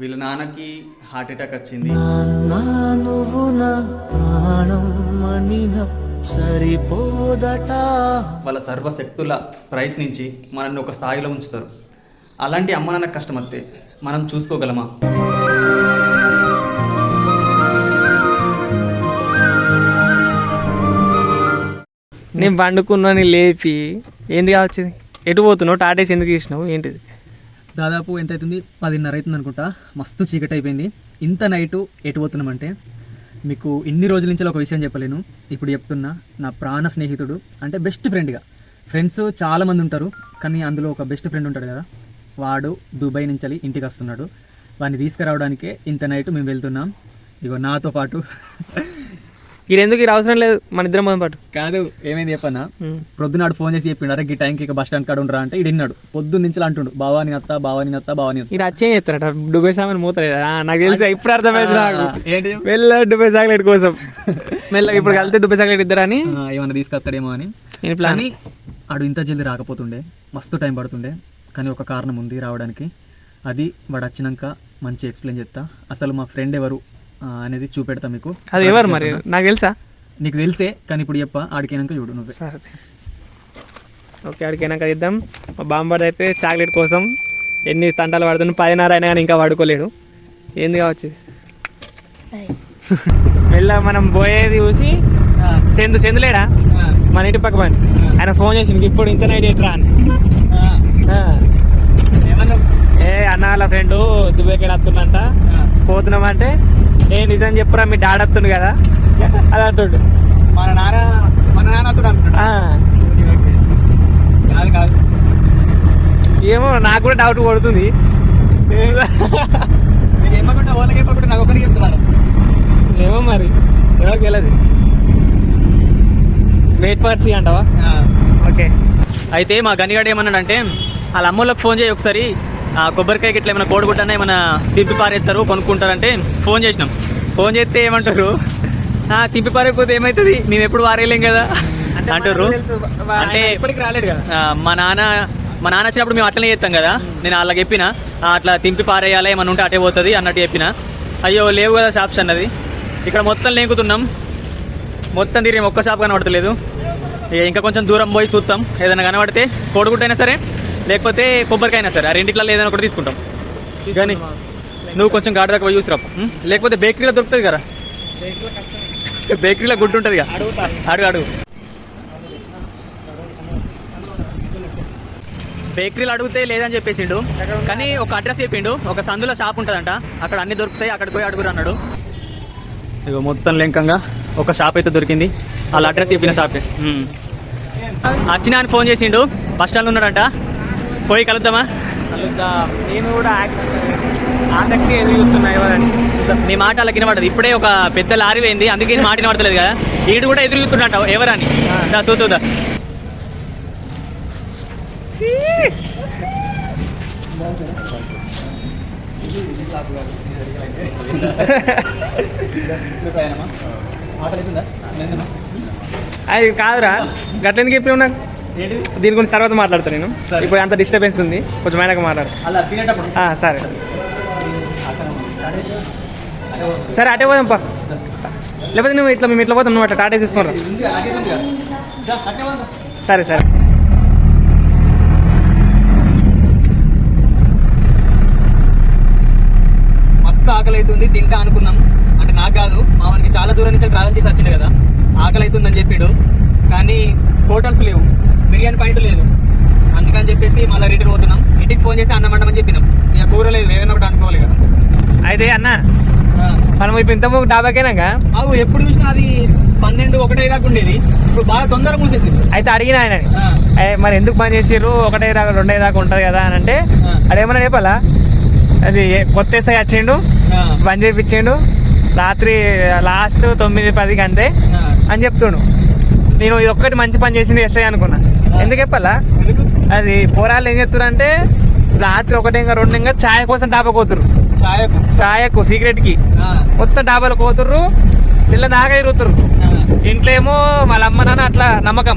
వీళ్ళ నాన్నకి heart attack వచ్చింది. నువ్వు నా ప్రాణం అనిన సరిపోదట. వాళ్ళ సర్వశక్తుల ప్రయత్నించి మనల్ని ఒక స్థాయిలో ఉంచుతారు. అలాంటి అమ్మ నాన్న కష్టం వస్తే మనం చూసుకోగలమా? నేను పండుకున్నాను లేపి ఏంది కావచ్చు, ఎటు పోతున్నావు, టాటేసి ఎందుకు ఇచ్చినావు, ఏంటిది? దాదాపు ఎంత అవుతుంది, 10:30 అవుతుంది అనుకుంటా. మస్తు చీకటి అయిపోయింది. ఇంత నైటు ఎటు పోతున్నామంటే మీకు ఇన్ని రోజుల నుంచి ఒక విషయం చెప్పలేను, ఇప్పుడు చెప్తున్నా. నా ప్రాణ స్నేహితుడు అంటే బెస్ట్ ఫ్రెండ్గా, ఫ్రెండ్స్ చాలామంది ఉంటారు కానీ అందులో ఒక బెస్ట్ ఫ్రెండ్ ఉంటాడు కదా, వాడు దుబాయ్ నుంచి ఇంటికి వస్తున్నాడు. వాడిని తీసుకురావడానికే ఇంత నైటు మేము వెళ్తున్నాం. ఇగో నాతో పాటు ఇది ఎందుకు ఇది అవసరం లేదు, మన ఇద్దరం మొదలు పాటు కాదు. ఏమైంది చెప్పన్నా, ప్రొద్దునాడు ఫోన్ చేసి చెప్పిండు, అరే ఈ టైంకి ఇక బస్ స్టాండ్ కాడ ఉండరా అంటే ఇది విన్నాడు. పొద్దున్న నుంచి అంటుండు, బావాని అత్త బావాని అత్త బావాని అత్త. ఇది వచ్చేం చెప్తారట, డుబై సామాన్ మూతలేదు. నాకు తెలిసి ఇప్పుడు అర్థమైంది నాకు. ఏంటి వెళ్ళ డుబై చాక్లెట్ కోసం మెల్ల ఇప్పుడు కలితే డుబై చాక్లెట్ ఇద్దరని ఏమన్నా తీసుకొస్తాడేమో అని. ప్లాన్. ఆడు ఇంత జల్దీ రాకపోతుండే, మస్తు టైం పడుతుండే. కానీ ఒక కారణం ఉంది రావడానికి. అది వాడు వచ్చినాక మంచి ఎక్స్ప్లెయిన్ చేస్తా. అసలు మా ఫ్రెండ్ ఎవరు అనేది చూపెడతా మీకు. అది ఎవరు మరి నాకు తెలుసా? నీకు తెలిసే కానీ ఇప్పుడు చెప్ప, ఆడికైనాక చూడు నువ్వు. సరే ఓకే, ఆడికైనాక ఇద్దాం. మా బాంబాడు అయితే చాక్లెట్ కోసం ఎన్ని తంటాలు పడుతుంది, 10:30 అయినా కానీ ఇంకా పడుకోలేడు. ఏంది కావచ్చు మెల్ల మనం పోయేది చూసి చెందులేడా మన ఇంటి పక్క పని ఆయన ఫోన్ చేసి ఇప్పుడు ఇంత నైట్ ఎట్రా అని. ఏ అన్న వాళ్ళ ఫ్రెండ్ దుబాయ్కి వస్తున్నంట, పోతున్నామంటే ఏ నిజం చెప్పురా మీ డాడీ వస్తుండు కదా అది అంటుండు. మన నాన్న అతడు కాదు కాదు, ఏమో నాకు కూడా డౌట్ కొడుతుంది. ఏమనుకుంటా వాళ్ళకి చెప్పకుండా నాకు ఒకరికి చెప్తున్నారు. ఏమో మరి ఎవరికి వెళ్ళదు. వెయిట్ ఫర్ సీ అంటావా? ఓకే. అయితే మా గనిగాడు ఏమన్నాడంటే, వాళ్ళ అమ్మోళ్ళకి ఫోన్ చేయి ఒకసారి, కొబ్బరికాయకి ఇట్లా ఏమైనా కోడిగుడ్డన్నా ఏమైనా తిప్పి పారేస్తారు కొనుక్కుంటారంటే ఫోన్ చేసినాం. ఫోన్ చేస్తే ఏమంటారు, తిప్పి పారైపోతే ఏమవుతుంది, మేము ఎప్పుడు పారేయలేం కదా అంటారు. అంటే ఇప్పటికి రాలేడు కదా. మా నాన్న వచ్చినప్పుడు మేము అట్లనే చేస్తాం కదా. నేను వాళ్ళకి చెప్పిన అట్లా తింపి పారేయాలి, ఏమన్నా ఉంటే అటే పోతుంది అన్నట్టు చెప్పిన. అయ్యో లేవు కదా షాప్స్ అన్నది. ఇక్కడ మొత్తం లేకుతున్నాం, మొత్తం తిరిగి ఒక్క షాప్ కనబడతలేదు. ఇంకా కొంచెం దూరం పోయి చూస్తాం, ఏదైనా కనబడితే కోడిగుడ్డైనా సరే లేకపోతే కొబ్బరికైనా సరే, ఆ రెండిట్లలో ఏదైనా ఒకటి తీసుకుంటాం. కానీ నువ్వు కొంచెం గాడి దాకా పోయి చూసిరా, లేకపోతే బేకరీలో దొరుకుతుంది కదా, బేకరీలో గుడ్డు ఉంటుంది కదా, అడుగు బేకరీలో అడిగితే లేదని చెప్పేసిండు. కానీ ఒక అడ్రస్ చెప్పిండు, ఒక సందులో షాప్ ఉంటుందంట, అక్కడ అన్ని దొరుకుతాయి, అక్కడికి పోయి అడుగురు అన్నాడు. ఇక మొత్తం లెంకంగా ఒక షాప్ అయితే దొరికింది, వాళ్ళ అడ్రస్ చెప్పిన షాపే. వచ్చిన అని ఫోన్ చేసిండు, బస్ స్టాండ్లో ఉన్నాడంట, పోయి కలుద్దామా? నేను కూడా ఆసక్తి ఎదుగుతున్నా ఎవరని. నీ మాట అలా వినబడదు. ఇప్పుడే ఒక పెద్ద లారీ పోయింది, అందుకే మాట వినబడతలేదు కదా. ఈడు కూడా ఎదురుగుతున్నట్ట ఎవరని చూద్దా. అది కాదురా, గట్లెందుకు చెప్పి ఉన్నా, దీని గురించి తర్వాత మాట్లాడతాను నేను. ఇప్పుడు అంత డిస్టర్బెన్స్ ఉంది, కొంచెం ఆయనకు మాట్లాడు. సరే సరే అటే పోదాం పా, లేకపోతే నువ్వు ఇట్లా మేము ఇట్లా పోతాం, నువ్వు అట్లా టాటా తీసుకురా. సరే సరే. మస్తు ఆకలి అవుతుంది, తింటా అనుకున్నాం. అంటే నాకు కాదు, మా వానికి చాలా దూరం నుంచి ట్రావెల్ చేసి వచ్చిండు కదా, ఆకలి అవుతుందని చెప్పాడు. కానీ హోటల్స్ లేవు, బిర్యానీ పాయింట్ లేదు. అందుకని చెప్పేసి మళ్ళీ రిటర్న్ పోతున్నాం. ఇంటికి ఫోన్ చేసి అన్నం వండమని చెప్పినాం. ఇక కూర లేదు, ఏదైనా ఒకటి అనుకోవాలి కదా. అయితే అన్న మనం ఇప్పుడు ఇంత డాబాకేనాక ఎప్పుడు చూసినా అది 12-1 దాకా ఉండేది, ఇప్పుడు బాగా తొందరగా మూసేసింది. అయితే అడిగిన ఆయన మరి ఎందుకు బంద్ చేసిర్రు, 1 దాకా 2 దాకా ఉంటుంది కదా అని అంటే, అదేమన్నా చెప్పాలా, అది కొత్త ఎస్ఐ వచ్చిండు, బంద్ చేయించిండు, రాత్రి లాస్ట్ 9-10కి అంతే అని చెప్తుండు. నేను ఇది ఒక్కటి మంచి పని చేసింది ఎస్ఐ అనుకున్నా. ఎందుకు చెప్పాలా, అది పోరాళ్ళు ఏం చెప్తున్నారు అంటే, రాత్రి 1-2 ఛాయ్ కోసం డాబా కోతురు, ఛాయకు సిగరెట్కి మొత్తం డాబాలు కోతుర్రు, పిల్ల దాకా తిరుగుతురు. ఇంట్లో ఏమో వాళ్ళ అమ్మ నాన్న అట్లా నమ్మకం,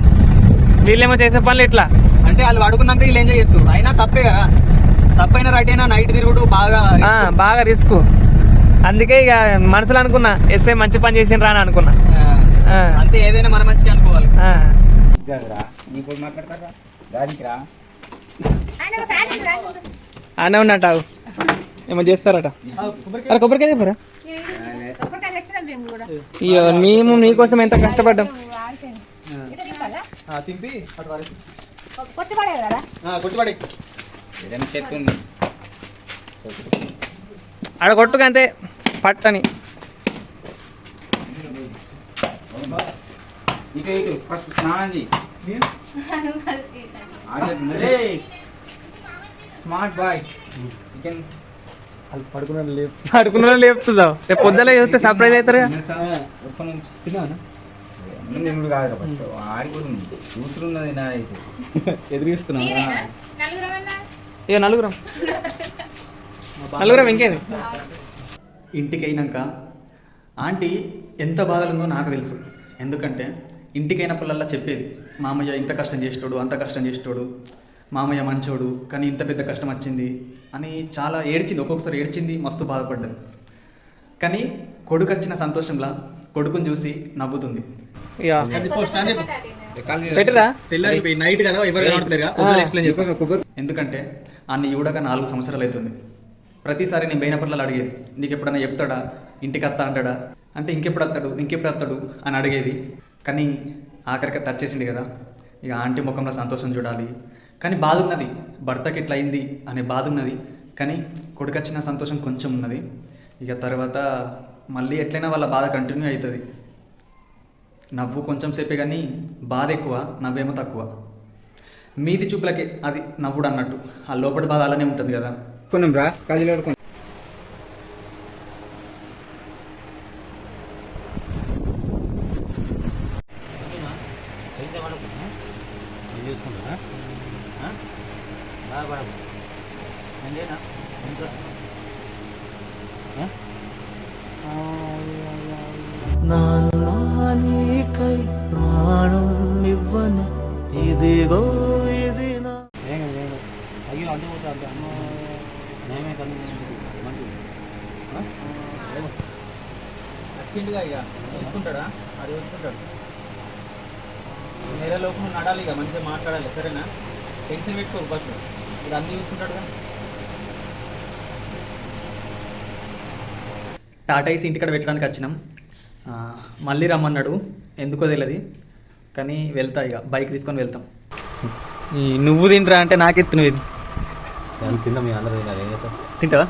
వీళ్ళేమో చేసే పనులు ఇట్లా. అంటే వాళ్ళు పడుకున్నాక వీళ్ళు ఎంజాయ్ చేస్తారు, అయినా తప్పే కదా. తప్పైన రైట్ అయినా నైట్ తిరుగుడు బాగా బాగా రిస్క్. అందుకే ఇక మనసులో అనుకున్నా ఎస్ఐ మంచి పని చేసిండ్రా అని అనుకున్నా. అంతే, ఏదైనా మన మంచిగా అనుకోవాలి. అనే ఉన్నట్టు ఏమో చేస్తారట. అరే కొబ్బరికాయ చెప్పరా. అయ్యో మేము మీకోసం ఎంత కష్టపడ్డాం. తింపి అటు వరకు కొట్టుబడే కదా కొట్టుబడి ఆడ కొట్టుకు అంతే పట్టని. స్మార్ట్ బాయ్ పడుకున్న లేపుతుందా రేపు పొద్దులే చెప్తే సర్ప్రైజ్ అవుతారు. కాదు ఫస్ట్ ఆడిపోతుంది చూస్తున్నది నా అయితే ఎదిరిస్తున్నా. ఇక నలుగురం నలుగురం ఇంకేది. ఇంటికి అయినాక ఆంటీ ఎంత బాధలు ఉందో నాకు తెలుసు. ఎందుకంటే ఇంటికైనప్పుడల్లా చెప్పేది, మామయ్య ఇంత కష్టం చేసేటోడు, అంత కష్టం చేసేటోడు, మామయ్య మంచోడు, కానీ ఇంత పెద్ద కష్టం వచ్చింది అని చాలా ఏడ్చింది. ఒక్కొక్కసారి ఏడ్చింది, మస్తు బాధపడ్డది. కానీ కొడుకు వచ్చిన సంతోషంలా కొడుకుని చూసి నవ్వుతుంది. ఇక పెట్టరా తెల్లారి నైట్ కదా ఎవరు ఎక్స్ప్లెయిన్ చెప్పు. ఎందుకంటే అన్ని చూడక 4 సంవత్సరాలు అవుతుంది. ప్రతిసారి నేను పోయినప్పటిలో అడిగేది, నీకు ఎప్పుడన్నా చెప్తాడా, ఇంటికి వస్తా అంటాడా అంటే ఇంకెప్పుడు వస్తాడు అని అడిగేది. కానీ ఆఖరికి టచ్ చేసింది కదా, ఇక ఆంటీ ముఖంలో సంతోషం చూడాలి. కానీ బాధ ఉన్నది, భర్తకి ఇట్లా అయింది అనే బాధ ఉన్నది. కానీ కొడుకు వచ్చిన సంతోషం కొంచెం ఉన్నది. ఇక తర్వాత మళ్ళీ ఎట్లయినా వాళ్ళ బాధ కంటిన్యూ అవుతుంది. నవ్వు కొంచెం సేపే కానీ బాధ ఎక్కువ, నవ్వేమో తక్కువ. మీది చూపులకే అది నవ్వుడు అన్నట్టు, ఆ లోపలి బాధ అలానే ఉంటుంది కదా. కొన్నాం రా కాజీలో కొన్నాం. నాన్నీకై ప్రాణం ఇవ్వన ఇదిగో ఇది నా వచ్చిండుగా ఇక చూసుకుంటాడా, అది చూసుకుంటాడు. వేరే లోపు నువ్వు నడాలి, ఇక మంచిగా మాట్లాడాలి, సరేనా? టెన్షన్ పెట్టుకోకు ఫస్ట్, ఇది అన్నీ చూసుకుంటాడుగా. టాటా ఏసీ ఇంటికాడ పెట్టడానికి వచ్చినాం. మళ్ళీ రమ్మన్నాడు, ఎందుకో తెలియదు. కానీ వెళ్తా, ఇక బైక్ తీసుకొని వెళ్తాం. ఈ నువ్వు తింటరా అంటే నాకెత్తు నువ్వు ఇది తింటావా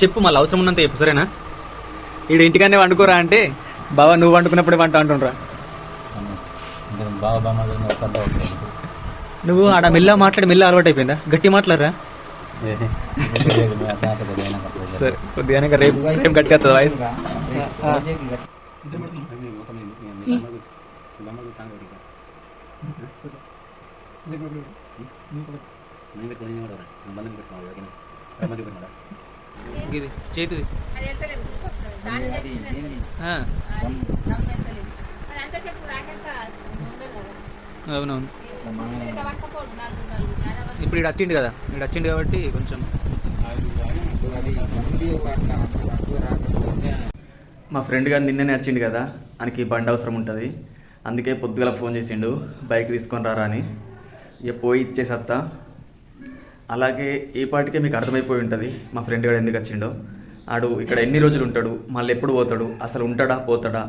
చెప్పు, మళ్ళీ అవసరం ఉన్నంత చెప్పు, సరేనా? ఈడు ఇంటికనే వండుకోరా అంటే బావా నువ్వు వండుకున్నప్పుడే వంట అంటుండ్రా. నువ్వు ఆడ మెల్ల మాట్లాడి మెల్ల అలవాటు అయిపోయిందా? గట్టి మాట్లాడరా. సరే కొద్దిగానే రేపు రేపు గట్టిగా వస్తుంది వాయిస్. ఇది చేతిది అవునవును. ఇప్పుడు ఇక్కడ వచ్చిండు కదా, ఇక్కడ వచ్చిండు కాబట్టి కొంచెం మా ఫ్రెండ్ గారు నిన్ననే వచ్చిండు కదా, ఆయనకి బండి అవసరం ఉంటుంది. అందుకే పొద్దుగల ఫోన్ చేసిండు బైక్ తీసుకొని రారా అని. ఇక పోయి ఇచ్చేసత్తా. అలాగే ఈ పాటికే మీకు అర్థమైపోయి ఉంటుంది మా ఫ్రెండ్ గారు ఎందుకు వచ్చిండో. ఆడు ఇక్కడ ఎన్ని రోజులు ఉంటాడు, మళ్ళీ ఎప్పుడు పోతాడు, అసలు ఉంటాడా పోతాడా,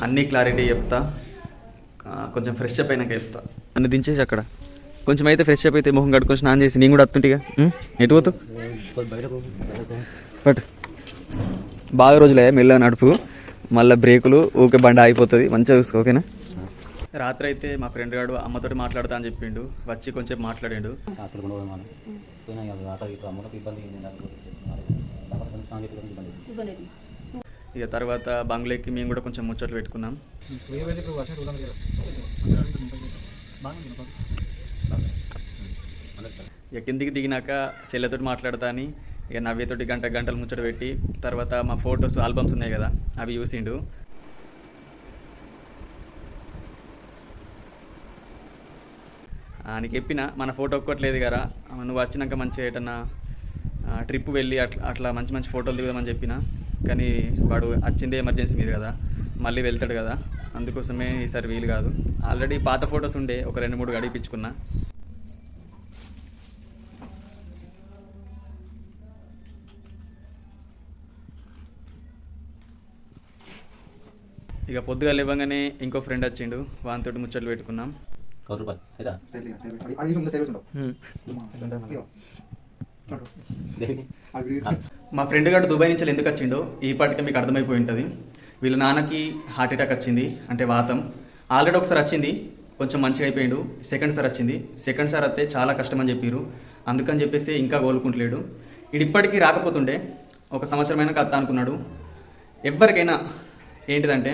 అన్నీ క్లారిటీ చెప్తా. కొంచెం ఫ్రెష్ అప్ అయినాక చెప్తా. నన్ను దించేసి అక్కడ కొంచెం అయితే ఫ్రెష్ అప్ అయితే మొహం కడుకొని స్నానం చేసి నేను కూడా వస్తుంటిగా. ఎటు పోతావు? బట్ బాగా రోజులే మెల్ల నడుపు, మళ్ళీ బ్రేకులు ఊకే బండి ఆగిపోతుంది. మంచిగా చూసుకో, ఓకేనా? రాత్రి అయితే మా ఫ్రెండ్ గారు అమ్మతోటి మాట్లాడతా అని చెప్పిండు, వచ్చి కొంచెం మాట్లాడాడు. ఇక తర్వాత బంగ్లాకి మేము కూడా కొంచెం ముచ్చట్లు పెట్టుకున్నాం. ఇక కిందికి దిగినాక చెల్లెతోటి మాట్లాడతా అని ఇక నవ్యతోటి గంటలు ముచ్చట పెట్టి, తర్వాత మా ఫొటోస్ ఆల్బమ్స్ ఉన్నాయి కదా అవి చూసిండు. నీకు చెప్పిన మన ఫోటో ఒక్కట్లేదు కదా, నువ్వు వచ్చినాక మంచిగా ఏటన్నా ట్రిప్ వెళ్ళి అట్లా మంచి మంచి ఫోటోలు దిగుదామని చెప్పిన. కానీ వాడు వచ్చిందే ఎమర్జెన్సీ మీద కదా, మళ్ళీ వెళ్తాడు కదా, అందుకోసమే ఈసారి వీలు కాదు. ఆల్రెడీ పాత ఫొటోస్ ఉండే, ఒక 2-3 గడిపించుకున్నా. ఇక పొద్దుగా లేవగానే ఇంకో ఫ్రెండ్ వచ్చిండు, వానితోటి ముచ్చట్లు పెట్టుకున్నాం. మా ఫ్రెండ్ గారు దుబాయ్ నుంచి ఎందుకు వచ్చిండో ఈ పాటికే మీకు అర్థమైపోయి ఉంటుంది. వీళ్ళ నాన్నకి హార్ట్ అటాక్ వచ్చింది, అంటే వాతం. ఆల్రెడీ ఒకసారి వచ్చింది, కొంచెం మంచిగా అయిపోయిండు. సెకండ్ సార్ వచ్చింది. సెకండ్ సార్ వస్తే చాలా కష్టం అని చెప్పారు. అందుకని చెప్పేసి ఇంకా కోలుకుంటలేడు. ఇది ఇప్పటికీ రాకపోతుండే, 1 సంవత్సరమైనా కత్తా అనుకున్నాడు. ఎవరికైనా ఏంటిదంటే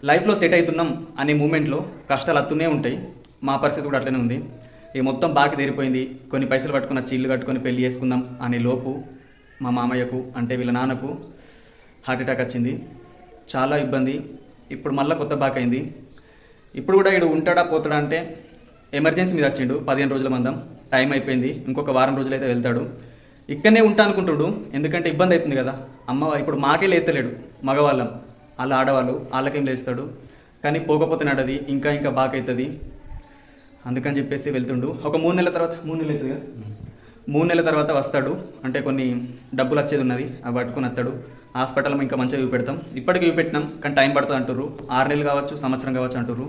లైఫ్లో సెట్ అవుతున్నాం అనే మూమెంట్లో కష్టాలు అత్తునే ఉంటాయి. మా పరిస్థితి కూడా అట్లనే ఉంది. ఇక మొత్తం బాగా తీరిపోయింది. కొన్ని పైసలు పట్టుకున్న ఇల్లు కట్టుకొని పెళ్లి చేసుకుందాం అనే లోపు మా మామయ్యకు, అంటే వీళ్ళ నాన్నకు హార్ట్ అటాక్ వచ్చింది. చాలా ఇబ్బంది. ఇప్పుడు మళ్ళీ కొత్త బాక్ అయింది. ఇప్పుడు కూడా వీడు ఉంటాడా పోతాడా అంటే ఎమర్జెన్సీ మీద వచ్చిండు. 15 రోజుల మందం టైం అయిపోయింది. ఇంకొక వారం రోజులైతే వెళ్తాడు. ఇక్కడనే ఉంటా అనుకుంటాడు, ఎందుకంటే ఇబ్బంది అవుతుంది కదా. ఇప్పుడు మాకే లేతలేడు, మగవాళ్ళం, వాళ్ళ ఆడవాళ్ళు, వాళ్ళకేం లేస్తాడు. కానీ పోకపోతే నడది, ఇంకా ఇంకా బాగా అవుతుంది. అందుకని చెప్పేసి వెళ్తుండు. ఒక 3 నెలల తర్వాత, 3 నెలలు అవుతుంది కదా, 3 నెలల తర్వాత వస్తాడు. అంటే కొన్ని డబ్బులు వచ్చేది ఉన్నది, అవి పట్టుకుని వస్తాడు. హాస్పిటల్లో ఇంకా మంచిగా చూపెడతాం. ఇప్పటికి చూపెట్టినాం, కానీ టైం పడుతుంది అంటారు. 6 నెలలు కావచ్చు, సంవత్సరం కావచ్చు అంటారు.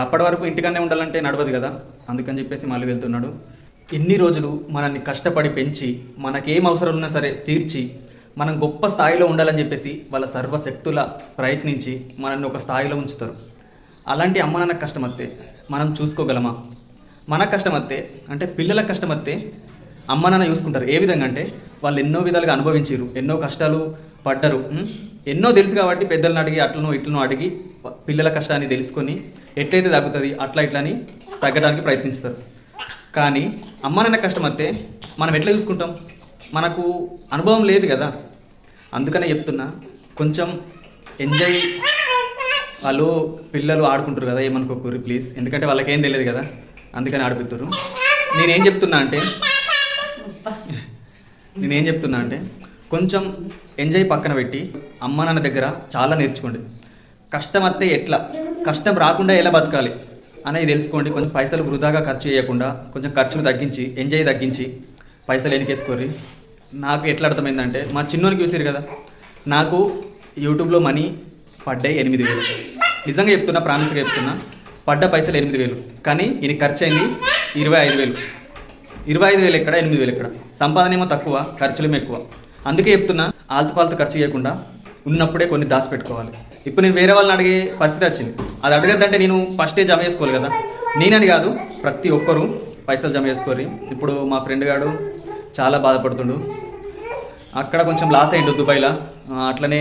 అప్పటి వరకు ఇంటికనే ఉండాలంటే నడవదు కదా, అందుకని చెప్పేసి మళ్ళీ వెళ్తున్నాడు. ఇన్ని రోజులు మనల్ని కష్టపడి పెంచి, మనకేం అవసరం ఉన్నా సరే తీర్చి, మనం గొప్ప స్థాయిలో ఉండాలని చెప్పేసి వాళ్ళ సర్వశక్తుల ప్రయత్నించి మనల్ని ఒక స్థాయిలో ఉంచుతారు. అలాంటి అమ్మ నాన్న కష్టం వస్తే మనం చూసుకోగలమా? మన కష్టం వస్తే, అంటే పిల్లల కష్టం వస్తే అమ్మ నాన్న చూసుకుంటారు. ఏ విధంగా అంటే వాళ్ళు ఎన్నో విధాలుగా అనుభవించారు, ఎన్నో కష్టాలు పడ్డరు, ఎన్నో తెలుసు కాబట్టి పెద్దలను అడిగి అట్లనో ఇట్లనో అడిగి పిల్లల కష్టాన్ని తెలుసుకొని ఎట్లయితే తగ్గుతుంది అట్లా ఇట్లని తగ్గడానికి ప్రయత్నిస్తారు. కానీ అమ్మ నాన్న కష్టం వస్తే మనం ఎట్లా చూసుకుంటాం? మనకు అనుభవం లేదు కదా. అందుకనే చెప్తున్నా, కొంచెం ఎంజాయ్. వాళ్ళు పిల్లలు ఆడుకుంటారు కదా, ఏమనుకోకూరి ప్లీజ్, ఎందుకంటే వాళ్ళకేం తెలియదు కదా, అందుకని ఆడిపిస్తారు. నేనేం చెప్తున్నా అంటే కొంచెం ఎంజాయ్ పక్కన పెట్టి అమ్మ నాన్న దగ్గర చాలా నేర్చుకోండి. కష్టం వస్తే ఎట్లా, కష్టం రాకుండా ఎలా బతకాలి అనేది తెలుసుకోండి. కొంచెం పైసలు వృధాగా ఖర్చు చేయకుండా, కొంచెం ఖర్చులు తగ్గించి, ఎంజాయ్ తగ్గించి పైసలు ఎన్నికేసుకోరి. నాకు ఎట్లా అర్థమైందంటే, మా చిన్నోనికి చూసారు కదా, నాకు యూట్యూబ్లో మనీ పడ్డాయి 8,000. నిజంగా చెప్తున్నా, ప్రామిస్గా చెప్తున్నా, పడ్డ పైసలు 8,000. కానీ ఇది ఖర్చు అయింది 25,000. 25,000 ఎక్కడ, 8,000 ఎక్కడ? సంపాదన ఏమో తక్కువ, ఖర్చులేమో ఎక్కువ. అందుకే చెప్తున్నా, ఆల్తుపాలతు ఖర్చు చేయకుండా ఉన్నప్పుడే కొన్ని దాచిపెట్టుకోవాలి. ఇప్పుడు నేను వేరే వాళ్ళని అడిగే పరిస్థితి వచ్చింది. అది అడగద్దంటే నేను ఫస్టే జమ చేసుకోవాలి కదా. నేనని కాదు, ప్రతి ఒక్కరూ పైసలు జమ చేసుకోరి. ఇప్పుడు మా ఫ్రెండ్ గాడు చాలా బాధపడుతుండు. అక్కడ కొంచెం లాస్ అయ్యిండు దుబాయ్లో. అట్లనే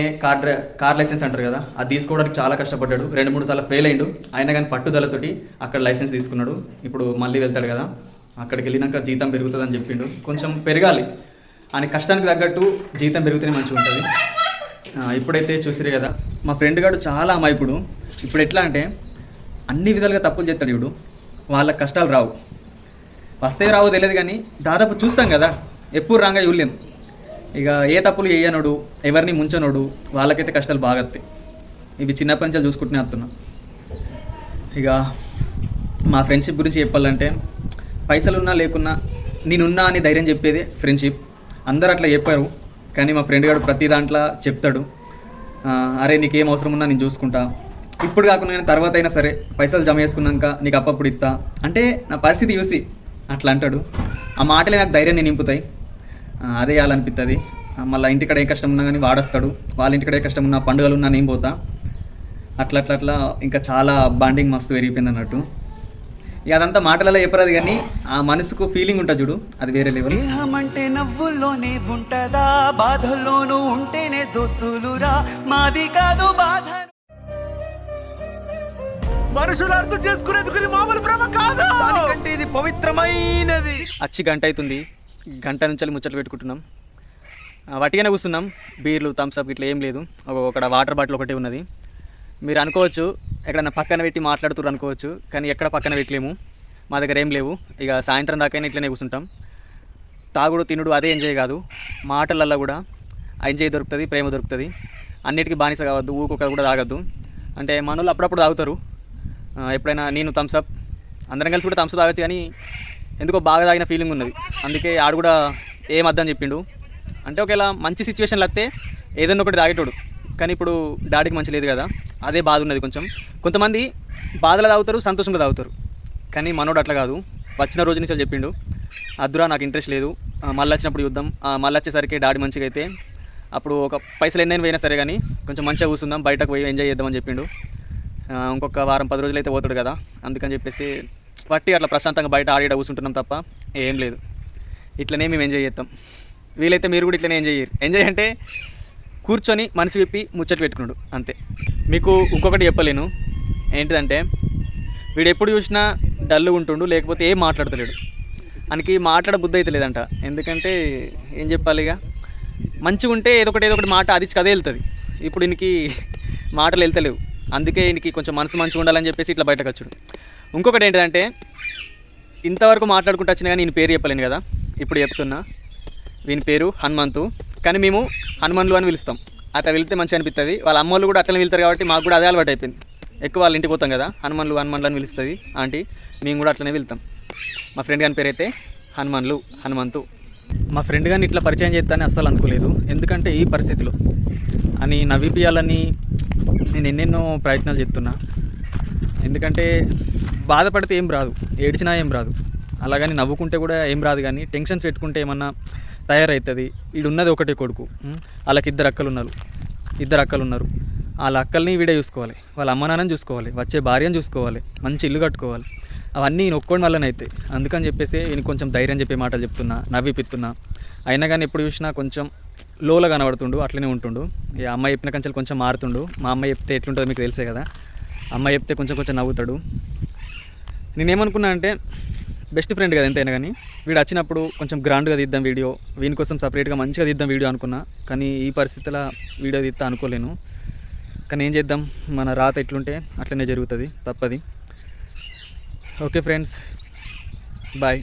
కార్ లైసెన్స్ అంటారు కదా, అది తీసుకోవడానికి చాలా కష్టపడ్డాడు. 2-3 సార్లు ఫెయిల్ అయ్యిండు. అయినా కానీ పట్టుదలతోటి అక్కడ లైసెన్స్ తీసుకున్నాడు. ఇప్పుడు మళ్ళీ వెళ్తాడు కదా, అక్కడికి వెళ్ళినాక జీతం పెరుగుతుందని చెప్పిండు. కొంచెం పెరగాలి, ఆయన కష్టానికి తగ్గట్టు జీతం పెరిగితేనే మంచిగా ఉంటుంది. ఇప్పుడైతే చూసిరే కదా, మా ఫ్రెండ్ గాడు చాలా అమాయకుడు. ఇప్పుడు ఎట్లా అంటే అన్ని విధాలుగా తప్పులు చేస్తాడు. ఇప్పుడు వాళ్ళకి కష్టాలు రావు, వస్తే రావో తెలియదు, కానీ దాదాపు చూస్తాం కదా, ఎప్పుడు రాగా చూడలేం. ఇక ఏ తప్పులు చేయనోడు, ఎవరిని ముంచనోడు, వాళ్ళకైతే కష్టాలు బాగా వస్తాయి. ఇవి చిన్నప్పటి నుంచి చూసుకుంటూనే వస్తున్నా. ఇక మా ఫ్రెండ్షిప్ గురించి చెప్పాలంటే, పైసలున్నా లేకున్నా నేనున్నా అని ధైర్యం చెప్పేదే ఫ్రెండ్షిప్. అందరూ అట్లా చెప్పారు, కానీ మా ఫ్రెండ్ గారు ప్రతి దాంట్లో చెప్తాడు, అరే నీకేం అవసరం ఉన్నా నేను చూసుకుంటా, ఇప్పుడు కాకుండా తర్వాత అయినా సరే పైసలు జమ చేసుకున్నాక నీకు అప్పప్పుడు ఇస్తా అంటే నా పరిస్థితి చూసి అట్లా అంటాడు. ఆ మాటలే నాకు ధైర్యాన్ని నింపుతాయి. అదే చేయాలనిపిస్తుంది. మళ్ళీ ఇంటికడ ఏ కష్టం ఉన్నా కానీ వాడొస్తాడు, వాళ్ళ ఇంటికడ ఏ కష్టం ఉన్నా, పండుగలు ఉన్నా నేను పోతా. అట్లా ఇంకా చాలా బాండింగ్ మస్తు పెరిగిపోయింది అన్నట్టు. ఇక అదంతా మాటలలో చెప్పరాదు, కానీ ఆ మనసుకు ఫీలింగ్ ఉంటుంది చూడు, అది వేరే లెవెల్. అంటే నవ్వుల్లోనే ఉంటదా, బాధల్లోనూ ఉంటేనే దోస్తులురా, మాది కాదు బాధ. మనుషులు అర్థం చేసుకునేందుకు మామూలు ప్రేమ కాదు, దానికంటే ఇది పవిత్రమైనది. వచ్చి గంట అవుతుంది, గంట నుంచి ముచ్చట్లు పెట్టుకుంటున్నాం. వట్టిగానే కూర్చున్నాం. బీర్లు, థమ్స్అప్ ఇట్లా ఏం లేదు. ఒక వాటర్ బాటిల్ ఒకటే ఉన్నది. మీరు అనుకోవచ్చు ఎక్కడన్నా పక్కన పెట్టి మాట్లాడుతున్నారు అనుకోవచ్చు, కానీ ఎక్కడ పక్కన పెట్టలేము. మా దగ్గర ఏం లేవు. ఇక సాయంత్రం దాకైనా ఇట్లనే కూర్చుంటాం. తాగుడు తినుడు అదే ఎంజాయ్ కాదు, మాటలల్లో కూడా ఎంజాయ్ దొరుకుతుంది, ప్రేమ దొరుకుతుంది. అన్నిటికీ బానిస కావద్దు, ఊకొక కూడా తాగద్దు. అంటే మనోళ్ళు అప్పుడప్పుడు తాగుతారు. ఎప్పుడైనా నేను థమ్స్అప్ అందరం కలిసి కూడా థమ్స్అప్ తాగొచ్చు, కానీ ఎందుకో బాగా తాగిన ఫీలింగ్ ఉన్నది. అందుకే ఆడు కూడా ఏమద్దని చెప్పిండు. అంటే ఒకవేళ మంచి సిచ్యువేషన్లు వస్తే ఏదైనా ఒకటి తాగేటోడు, కానీ ఇప్పుడు డాడీకి మంచి లేదు కదా, అదే బాధ ఉన్నది కొంచెం. కొంతమంది బాధలు తాగుతారు, సంతోషంగా తాగుతారు, కానీ మనోడు అట్లా కాదు. వచ్చిన రోజు నుంచి చెప్పిండు, అద్దురా నాకు ఇంట్రెస్ట్ లేదు, మళ్ళీ వచ్చినప్పుడు చూద్దాం, మళ్ళీ వచ్చేసరికి డాడీ మంచిగా అయితే అప్పుడు ఒక పైసలు ఎన్నైనా పోయినా సరే కానీ కొంచెం మంచిగా కూర్చుందాం, బయటకు పోయి ఎంజాయ్ చేద్దామని చెప్పిండు. ఇంకొక వారం 10 రోజులు అయితే పోతాడు కదా, అందుకని చెప్పేసి వట్టి అట్లా ప్రశాంతంగా బయట ఆడిడ కూర్చుంటున్నాం తప్ప ఏం లేదు. ఇట్లనే మేము ఎంజాయ్ చేస్తాం. వీలైతే మీరు కూడా ఇట్లనే ఎంజాయ్ చేయరు. ఎంజాయ్ అంటే కూర్చొని మనసు విప్పి ముచ్చట్లు పెట్టుకున్నాడు అంతే. మీకు ఇంకొకటి చెప్పలేను, ఏంటిదంటే వీడు ఎప్పుడు చూసినా డల్గా ఉంటుండు, లేకపోతే ఏం మాట్లాడతలేడు. ఆయనకి మాట్లాడ బుద్ధి అయితే లేదంట. ఎందుకంటే ఏం చెప్పాలి, ఇక మంచిగా ఉంటే ఏదో ఒకటి మాట అది కదే వెళ్తుంది. ఇప్పుడు ఈయనకి మాటలు వెళ్తలేవు, అందుకే ఈయనకి కొంచెం మనసు మంచిగా ఉండాలని చెప్పేసి ఇట్లా బయటకు వచ్చాడు. ఇంకొకటి ఏంటంటే ఇంతవరకు మాట్లాడుకుంటూ వచ్చినా కానీ నేను పేరు చెప్పలేను కదా, ఇప్పుడు చెప్తున్నా. వీని పేరు హనుమంతు, కానీ మేము హనుమన్లు అని పిలుస్తాం. అట్లా వెళ్తే మంచిగా అనిపిస్తుంది. వాళ్ళ అమ్మోళ్ళు కూడా అట్లనే వెళ్తారు కాబట్టి మాకు కూడా అదే అలవాటు అయిపోయింది. ఎక్కువ వాళ్ళ ఇంటికి పోతాం కదా, హనుమన్లు అని పిలుస్తుంది ఆంటీ, మేము కూడా అట్లనే వెళ్తాం. మా ఫ్రెండ్ గారి పేరు అయితే హనుమంతు. మా ఫ్రెండ్ గారిని ఇట్లా పరిచయం చేస్తానని అస్సలు అనుకోలేదు. ఎందుకంటే ఈ పరిస్థితిలో అని నవ్విపియాలని నేను ఎన్నెన్నో ప్రయత్నాలు చేస్తున్నా. ఎందుకంటే బాధపడితే ఏం రాదు, ఏడ్చినా ఏం రాదు, అలాగని నవ్వుకుంటే కూడా ఏం రాదు. కానీ టెన్షన్స్ పెట్టుకుంటే ఏమన్నా తయారవుతుంది. వీడున్నది ఒకటే కొడుకు, వాళ్ళకి ఇద్దరు అక్కలు ఉన్నారు. వాళ్ళ అక్కల్ని వీడే చూసుకోవాలి, వాళ్ళ అమ్మ నాన్నని చూసుకోవాలి, వచ్చే భార్యను చూసుకోవాలి, మంచి ఇల్లు కట్టుకోవాలి. అవన్నీ ఈయన ఒక్కోడి వల్లనే అవుతాయి. అందుకని చెప్పేసి ఈయన కొంచెం ధైర్యం చెప్పే మాటలు చెప్తున్నా, నవ్విపిస్తున్నా. అయినా కానీ ఎప్పుడు చూసినా కొంచెం లోలో కనబడుతుండు, అట్లనే ఉంటుండు. ఈ అమ్మాయి చెప్పిన కంచెలు కొంచెం మారుతుండు. మా అమ్మాయి చెప్తే ఎట్లుంటుందో మీకు తెలిసే కదా, అమ్మాయి చెప్తే కొంచెం నవ్వుతాడు. నేనేమనుకున్నా అంటే బెస్ట్ ఫ్రెండ్ కదా ఎంతైనా కానీ, వీడు వచ్చినప్పుడు కొంచెం గ్రాండ్గా తీద్దాం వీడియో, వీని కోసం సపరేట్గా మంచిగా తీద్దాం వీడియో అనుకున్నా. కానీ ఈ పరిస్థితిలో వీడియో తీద్దాం అనుకోలేను. కానీ ఏం చేద్దాం, మన రాత ఎట్లుంటే అట్లనే జరుగుతుంది, తప్పది. Okay friends, bye.